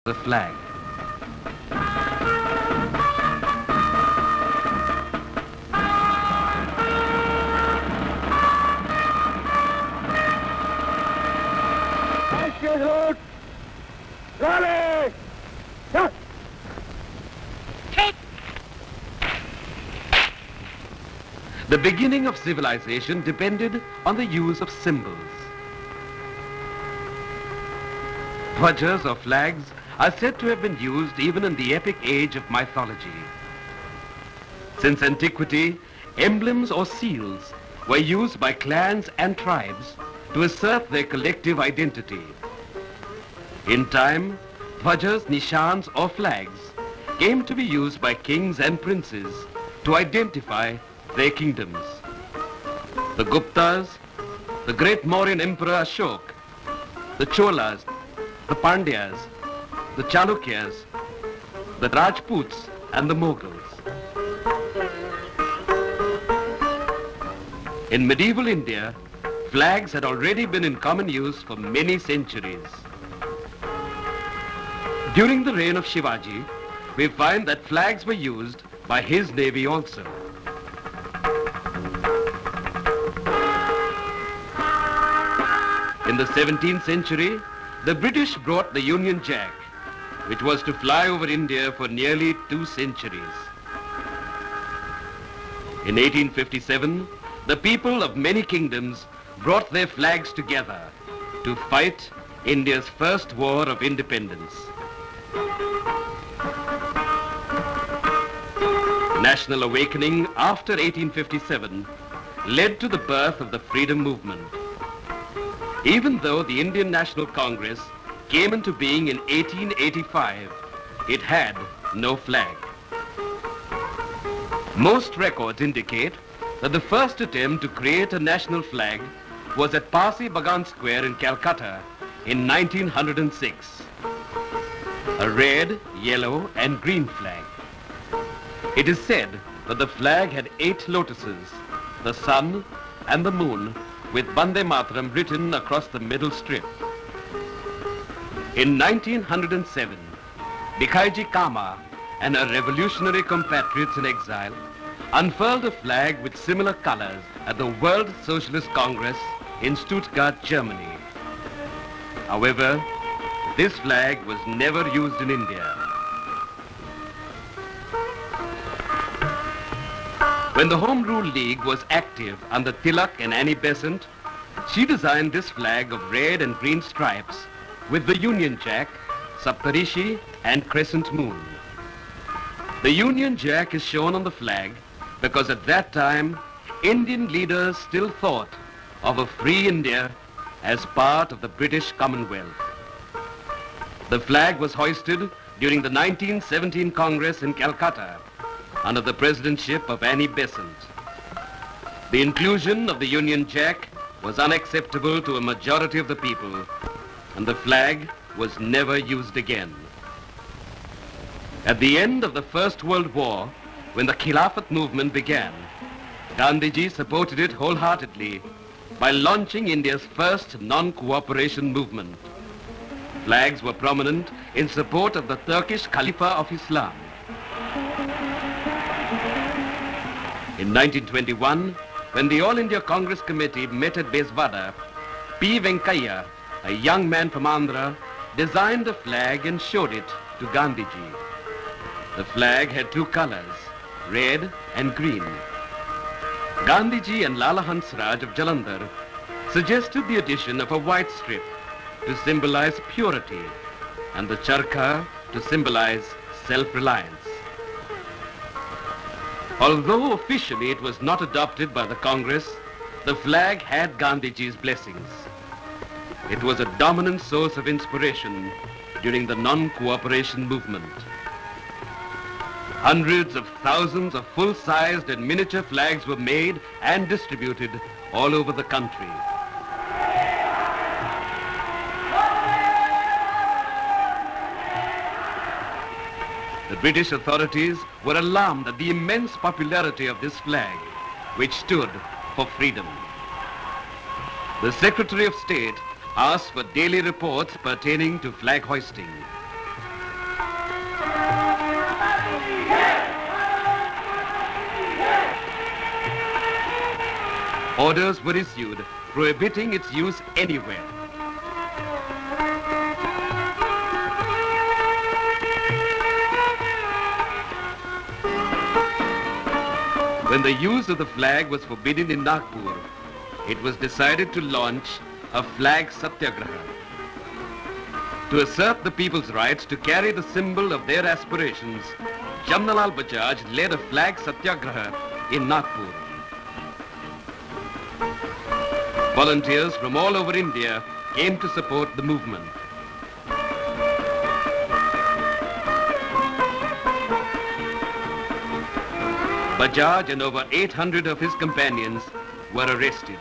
the flag. Rally! Shot! The beginning of civilization depended on the use of symbols. Dhwajas or flags are said to have been used even in the epic age of mythology. Since antiquity, emblems or seals were used by clans and tribes to assert their collective identity. In time, dhwajas, nishans or flags came to be used by kings and princes to identify their kingdoms. The Guptas, the great Mauryan Emperor Ashok, the Cholas, the Pandyas, the Chalukyas, the Rajputs and the Mughals. In medieval India, flags had already been in common use for many centuries. During the reign of Shivaji, we find that flags were used by his navy also. In the 17th century, the British brought the Union Jack, which was to fly over India for nearly 2 centuries. In 1857, the people of many kingdoms brought their flags together to fight India's first war of independence. National awakening after 1857 led to the birth of the freedom movement. Even though the Indian National Congress came into being in 1885, it had no flag. Most records indicate that the first attempt to create a national flag was at Pasi Bagan Square in Calcutta in 1906. A red, yellow and green flag. It is said that the flag had 8 lotuses, the sun and the moon, with Bande Mataram written across the middle strip. In 1907, Bhikaiji Cama and her revolutionary compatriots in exile unfurled a flag with similar colors at the World Socialist Congress in Stuttgart, Germany. However, this flag was never used in India. When the Home Rule League was active under Tilak and Annie Besant, she designed this flag of red and green stripes with the Union Jack, Saptarishi and Crescent Moon. The Union Jack is shown on the flag because at that time, Indian leaders still thought of a free India as part of the British Commonwealth. The flag was hoisted during the 1917 Congress in Calcutta under the presidentship of Annie Besant. The inclusion of the Union Jack was unacceptable to a majority of the people, and the flag was never used again. At the end of the First World War, when the Khilafat movement began, Gandhiji supported it wholeheartedly by launching India's first non-cooperation movement. Flags were prominent in support of the Turkish Khalifa of Islam. In 1921, when the All India Congress Committee met at Bezvada, P. Venkaiah, a young man from Andhra, designed a flag and showed it to Gandhiji. The flag had 2 colors, red and green. Gandhiji and Lala Hansraj of Jalandhar suggested the addition of a white strip to symbolize purity and the charkha to symbolize self-reliance. Although officially it was not adopted by the Congress, the flag had Gandhiji's blessings. It was a dominant source of inspiration during the non-cooperation movement. Hundreds of thousands of full-sized and miniature flags were made and distributed all over the country. The British authorities were alarmed at the immense popularity of this flag, which stood for freedom. The Secretary of State asked for daily reports pertaining to flag hoisting. Orders were issued prohibiting its use anywhere. When the use of the flag was forbidden in Nagpur, it was decided to launch a flag satyagraha. To assert the people's rights to carry the symbol of their aspirations, Jamnalal Bajaj led a flag satyagraha in Nagpur. Volunteers from all over India came to support the movement. Bajaj and over 800 of his companions were arrested.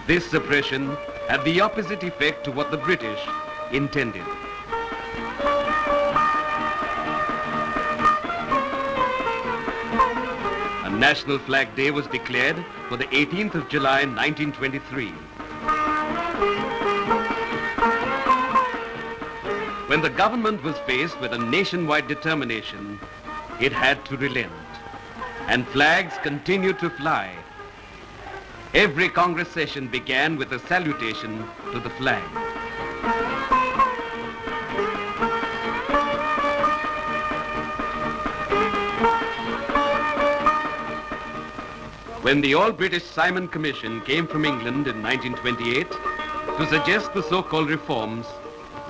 This suppression had the opposite effect to what the British intended. A National Flag Day was declared for the 18th of July 1923. When the government was faced with a nationwide determination, it had to relent, and flags continued to fly. Every Congress session began with a salutation to the flag. When the All-British Simon Commission came from England in 1928 to suggest the so-called reforms,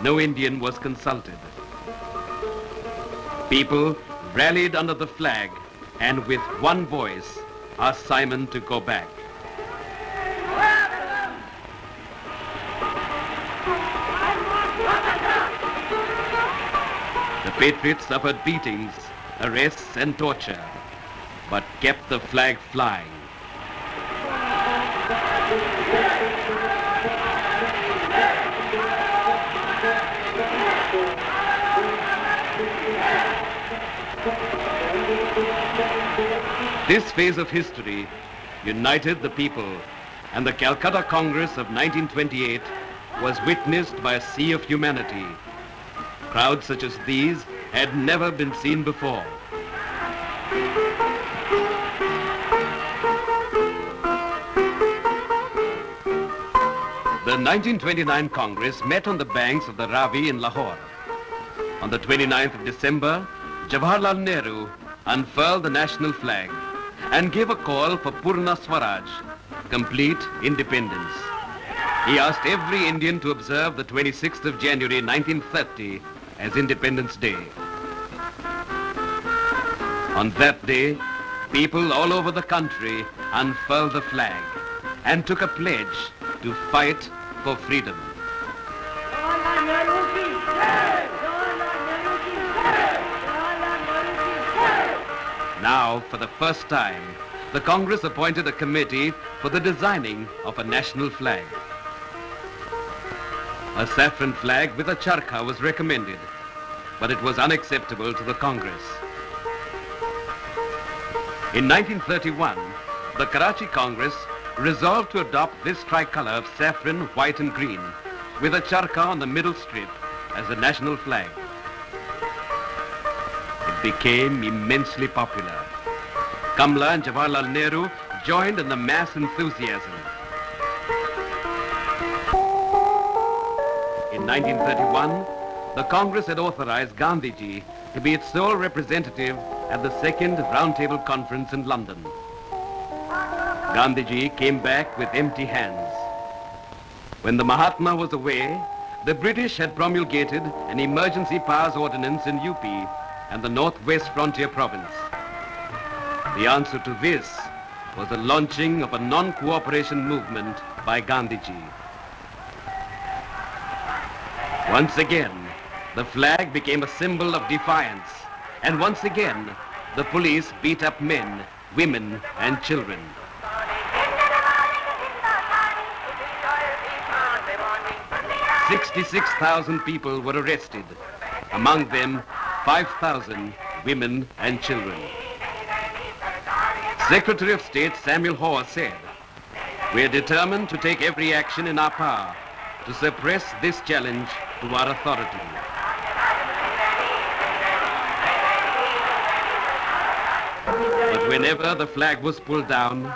no Indian was consulted. People rallied under the flag and with one voice asked Simon to go back. The patriots suffered beatings, arrests and torture, but kept the flag flying. This phase of history united the people, and the Calcutta Congress of 1928 was witnessed by a sea of humanity. Crowds such as these had never been seen before. The 1929 Congress met on the banks of the Ravi in Lahore. On the 29th of December, Jawaharlal Nehru unfurled the national flag and gave a call for Purna Swaraj, complete independence. He asked every Indian to observe the 26th of January 1930 as Independence Day. On that day, people all over the country unfurled the flag and took a pledge to fight for freedom. Now, for the first time, the Congress appointed a committee for the designing of a national flag. A saffron flag with a charkha was recommended, but it was unacceptable to the Congress. In 1931, the Karachi Congress resolved to adopt this tricolor of saffron, white and green with a charkha on the middle strip as a national flag. It became immensely popular. Kamla and Jawaharlal Nehru joined in the mass enthusiasm. In 1931, the Congress had authorized Gandhiji to be its sole representative at the second Roundtable Conference in London. Gandhiji came back with empty hands. When the Mahatma was away, the British had promulgated an emergency powers ordinance in UP and the Northwest Frontier Province. The answer to this was the launching of a non-cooperation movement by Gandhiji. Once again, the flag became a symbol of defiance, and once again, the police beat up men, women, and children. "66,000 people were arrested, among them 5,000 women and children. Secretary of State Samuel Hoare said, "We are determined to take every action in our power to suppress this challenge to our authority." But whenever the flag was pulled down,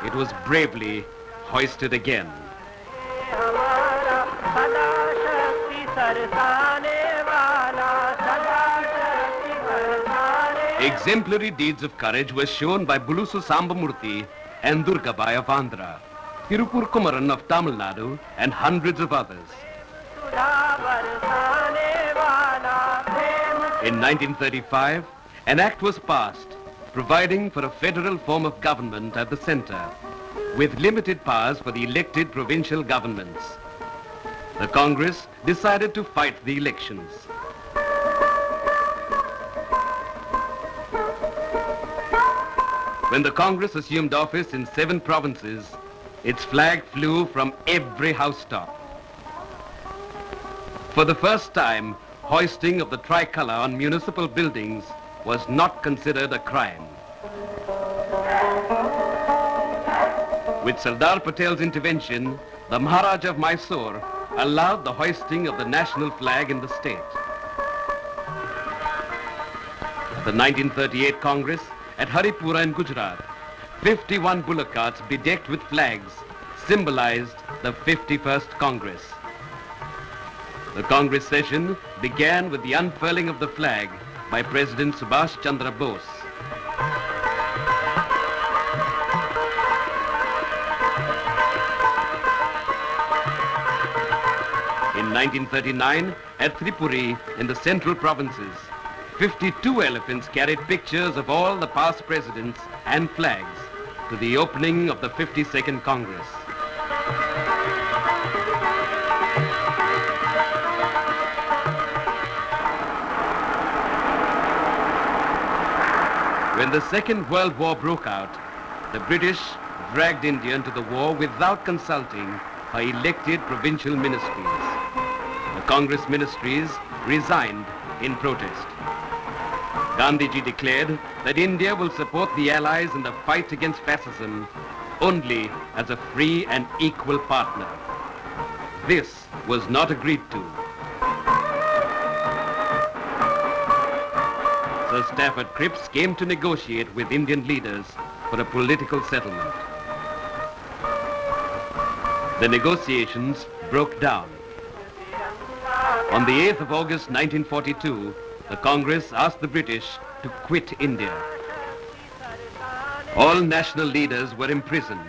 it was bravely hoisted again. Exemplary deeds of courage were shown by Bulusu Sambamurthy and Durgabai of Andhra, Tirupur Kumaran of Tamil Nadu, and hundreds of others. In 1935, an act was passed providing for a federal form of government at the center, with limited powers for the elected provincial governments. The Congress decided to fight the elections. When the Congress assumed office in 7 provinces, its flag flew from every housetop. For the first time, hoisting of the tricolour on municipal buildings was not considered a crime. With Sardar Patel's intervention, the Maharaja of Mysore allowed the hoisting of the national flag in the state. At the 1938 Congress at Haripura in Gujarat, 51 bullock carts bedecked with flags symbolized the 51st Congress. The Congress session began with the unfurling of the flag by President Subhash Chandra Bose. In 1939, at Tripuri in the central provinces, 52 elephants carried pictures of all the past presidents and flags to the opening of the 52nd Congress. When the Second World War broke out, the British dragged India into the war without consulting her elected provincial ministries. The Congress ministries resigned in protest. Gandhiji declared that India will support the Allies in the fight against fascism only as a free and equal partner. This was not agreed to. Sir Stafford Cripps came to negotiate with Indian leaders for a political settlement. The negotiations broke down. On the 8th of August 1942, the Congress asked the British to quit India. All national leaders were imprisoned.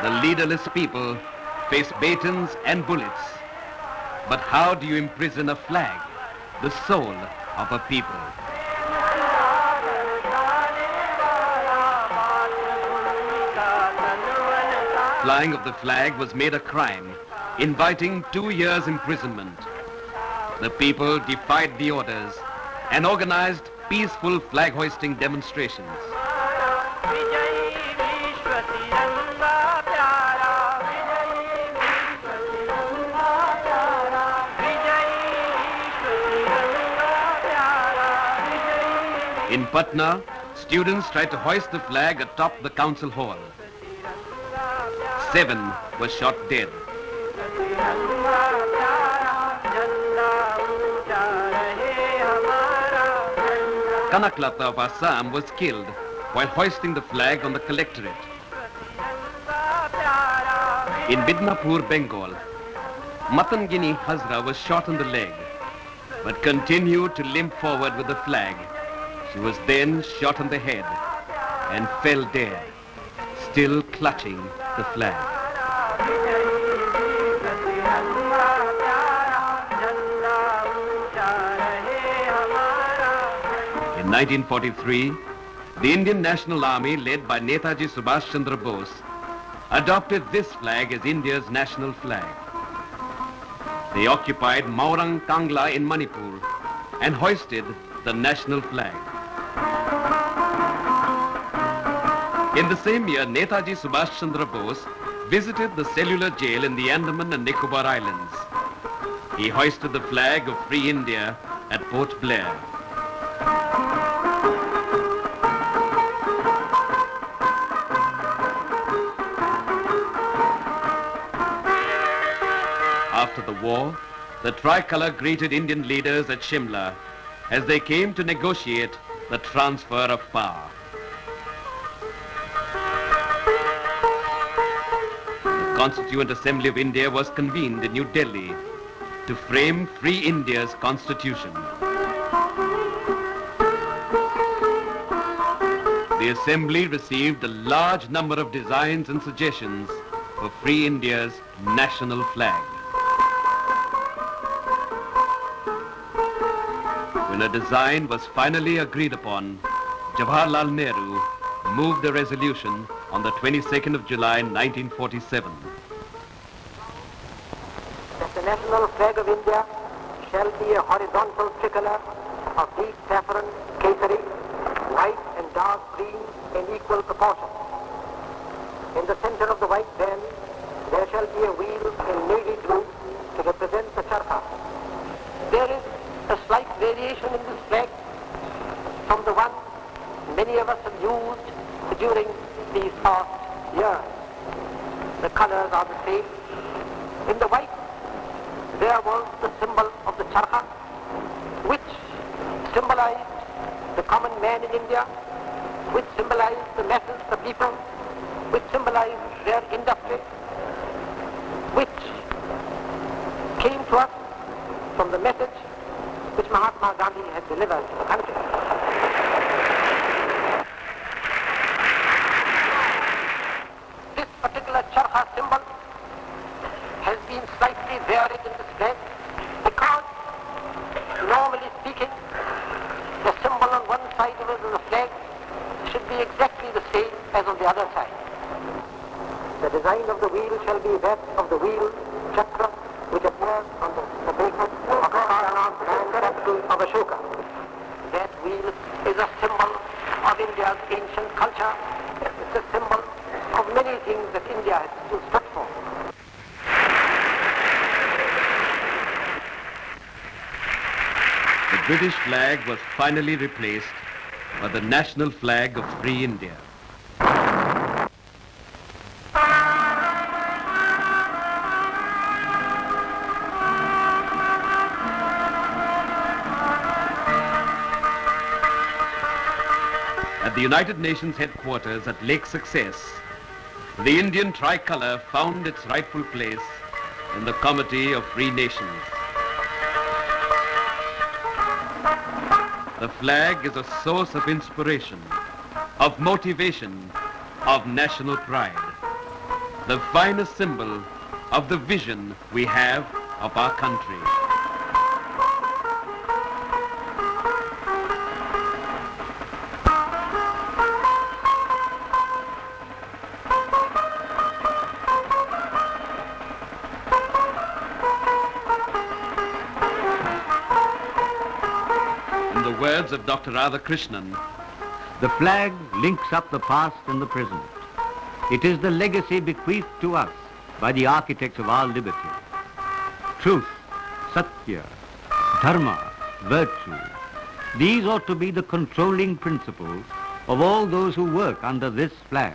The leaderless people faced batons and bullets. But how do you imprison a flag, the soul of a people? Flying of the flag was made a crime, inviting 2 years' imprisonment. The people defied the orders and organized peaceful flag-hoisting demonstrations. In Patna, students tried to hoist the flag atop the council hall. 7 were shot dead. Kanaklata of Assam was killed while hoisting the flag on the collectorate. In Midnapur, Bengal, Matangini Hazra was shot in the leg, but continued to limp forward with the flag. She was then shot on the head and fell dead, still clutching the flag. In 1943, the Indian National Army, led by Netaji Subhash Chandra Bose, adopted this flag as India's national flag. They occupied Maurang Kangla in Manipur and hoisted the national flag. In the same year, Netaji Subhash Chandra Bose visited the cellular jail in the Andaman and Nicobar Islands. He hoisted the flag of free India at Port Blair. After the war, the tricolour greeted Indian leaders at Shimla as they came to negotiate the transfer of power. The Constituent Assembly of India was convened in New Delhi to frame Free India's constitution. The Assembly received a large number of designs and suggestions for Free India's national flag. When a design was finally agreed upon, Jawaharlal Nehru moved a resolution on the 22nd of July 1947. That the national flag of India shall be a horizontal tricolour of deep saffron, kesari, white and dark green in equal proportion. In the center of the white band, there shall be a wheel in navy blue to represent the charkha. There is a slight variation in this flag from the one many of us have used during these past years. The colors are the same. In the white, there was the symbol of the charkha, which symbolized the common man in India, which symbolized the masses, the people, which symbolized their industry, which came to us from the message which Mahatma Gandhi had delivered to the country. This particular charkha symbol has been slightly varied in this flag because, normally speaking, the symbol on one side of the flag should be exactly the same as on the other side. The design of the wheel shall be that of the wheel chakra which appears on the basis of the statue of Ashoka. That wheel is a symbol of India's ancient culture. It's a symbol of many things that India has stood for. The British flag was finally replaced by the national flag of Free India. At the United Nations headquarters at Lake Success, the Indian tricolour found its rightful place in the Committee of Free Nations. The flag is a source of inspiration, of motivation, of national pride. The finest symbol of the vision we have of our country. In the words of Dr. Radhakrishnan, the flag links up the past and the present. It is the legacy bequeathed to us by the architects of our liberty. Truth, satya, dharma, virtue, these ought to be the controlling principles of all those who work under this flag.